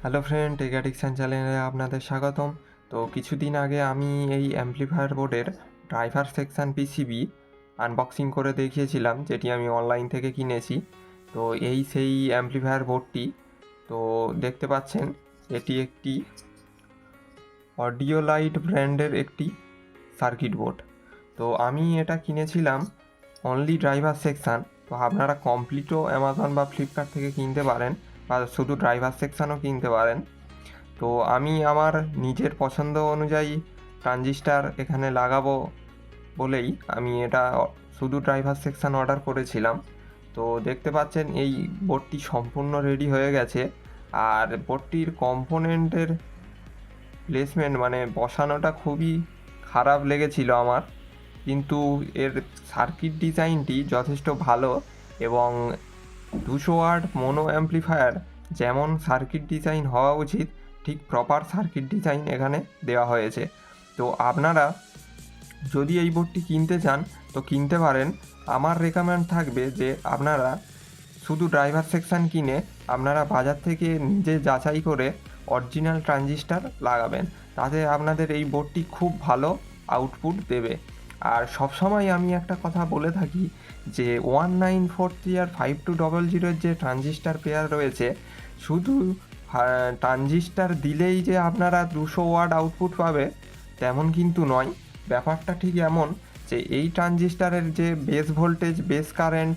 Hello friend, take addiction চ্যানেলে আপনাদের স্বাগতম। তো কিছুদিন আগে আমি এই অ্যাম্প্লিফায়ার বোর্ডের ড্রাইভার সেকশান পিসিবি আনবক্সিং করে দেখিয়েছিলাম, যেটি আমি অনলাইন থেকে কিনেছি। তো এই সেই অ্যাম্প্লিফায়ার বোর্ডটি। তো দেখতে পাচ্ছেন এটি একটি অডিওলাইট ব্র্যান্ডের একটি সার্কিট বোর্ড। তো আমি এটা কিনেছিলাম অনলি ড্রাইভার সেকশান। তো আপনারা কমপ্লিটও অ্যামাজন বা ফ্লিপকার্ট থেকে কিনতে পারেন, বা শুধু ড্রাইভার সেকশানও কিনতে পারেন। তো আমি আমার নিজের পছন্দ অনুযায়ী ট্রানজিস্টার এখানে লাগাবো বলেই আমি এটা শুধু ড্রাইভার সেকশান অর্ডার করেছিলাম। তো দেখতে পাচ্ছেন এই বোর্ডটি সম্পূর্ণ রেডি হয়ে গেছে। আর বোর্ডটির কম্পোনেন্টের প্লেসমেন্ট মানে বসানোটা খুবই খারাপ লেগেছিল আমার, কিন্তু এর সার্কিট ডিজাইনটি যথেষ্ট ভালো। এবং 200 ওয়াট মোনো অ্যাম্প্লিফায়ার যেমন সার্কিট ডিজাইন হওয়া উচিত, ঠিক প্রপার সার্কিট ডিজাইন এখানে দেওয়া হয়েছে। তো আপনারা যদি এই বোর্ডটি কিনতে চান তো কিনতে পারেন। আমার রেকমেন্ড থাকবে যে আপনারা শুধু ড্রাইভার সেকশান কিনে আপনারা বাজার থেকে নিজে যাচাই করে অরিজিনাল ট্রানজিস্টার লাগাবেন, তাতে আপনাদের এই বোর্ডটি খুব ভালো আউটপুট দেবে। আর সবসময় আমি একটা কথা বলে থাকি যে 1943 আর 5200 যে ট্রানজিস্টার পেয়ার রয়েছে, শুধু ট্রানজিস্টার দিলেই যে আপনারা 200 ওয়াট আউটপুট পাবে তেমন কিন্তু নয়। ব্যাপারটা ঠিক এমন যে এই ট্রানজিস্টারের যে বেস ভোল্টেজ বেস কারেন্ট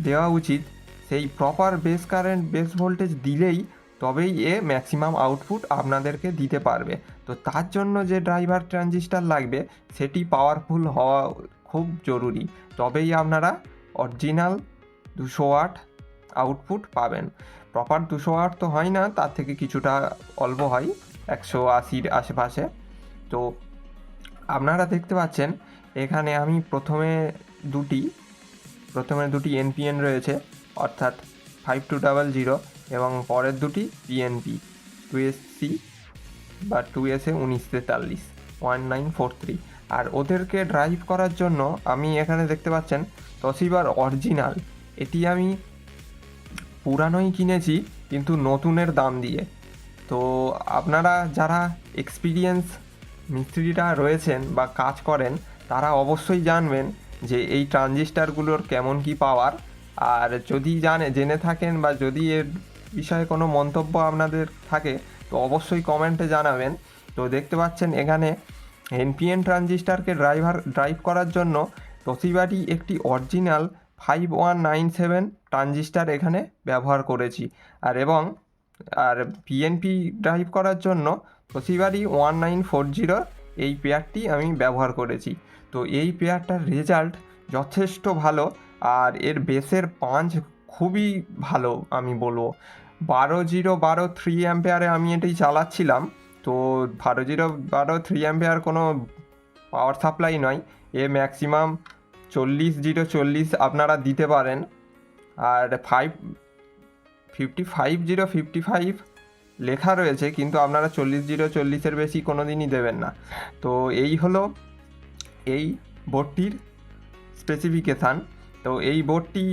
দেওয়া উচিত, সেই proper base current base voltage দিলেই তবেই এ ম্যাক্সিমাম আউটপুট আপনাদেরকে দিতে পারবে। তো তার জন্য যে ড্রাইভার ট্রানজিস্টার লাগবে সেটি পাওয়ারফুল হওয়া খুব জরুরি, তবেই আপনারা অরিজিনাল 200 ওয়াট আউটপুট পাবেন। প্রপার 200 ওয়াট তো হয় না, তার থেকে কিছুটা অল্প হয়, 180-র আশেপাশে। তো আপনারা দেখতে পাচ্ছেন এখানে আমি প্রথমে দুটি এনপিএন রয়েছে, অর্থাৎ 5200, এবং পরের দুটি পিএনপি 2SC বা 2SA 1943 1943। আর ওদেরকে ড্রাইভ করার জন্য আমি এখানে দেখতে পাচ্ছেন তসিবার অরিজিনাল, এটি আমি পুরানোই কিনেছি কিন্তু নতুনের দাম দিয়ে। তো আপনারা যারা এক্সপিরিয়েন্স মিস্ত্রিরা রয়েছেন বা কাজ করেন তারা অবশ্যই জানবেন যে এই ট্রানজিস্টারগুলোর কেমন কি পাওয়ার। আর যদি জেনে থাকেন বা যদি এর বিষয়ে কোনো মন্তব্য আপনাদের থাকে তো অবশ্যই কমেন্টে জানাবেন। তো দেখতে পাচ্ছেন এখানে এনপিএন ট্রানজিস্টারকে ড্রাইভ করার জন্য তোশিবারই একটি অরিজিনাল 5197 ট্রানজিস্টার এখানে ব্যবহার করেছি। আর পিএনপি ড্রাইভ করার জন্য তোশিবারই 1940 এই পেয়ারটি আমি ব্যবহার করেছি। তো এই পেয়ারটার রেজাল্ট যথেষ্ট ভালো, আর এর বেসের পাঞ্চ খুবই ভালো আমি বলবো। 12 3 অ্যাম্পেয়ারে আমি এটাই চালাচ্ছিলাম। তো 3 অ্যাম্পেয়ার কোনো পাওয়ার সাপ্লাই নয়, এ ম্যাক্সিমাম 40 আপনারা দিতে পারেন। আর 55 লেখা রয়েছে, কিন্তু আপনারা 40 বেশি কোনো দিনই দেবেন না। তো এই হলো এই বোর্ডটির স্পেসিফিকেশান। তো এই বোর্ডটি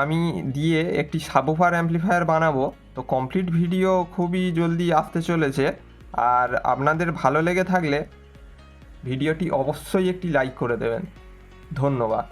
আমি দিয়ে একটি সাবওুফার অ্যাম্প্লিফায়ার বানাবো। তো কমপ্লিট ভিডিও খুবই জলদি আসতে চলেছে। আর আপনাদের ভালো লেগে থাকলে ভিডিওটি অবশ্যই একটি লাইক করে দেবেন। ধন্যবাদ।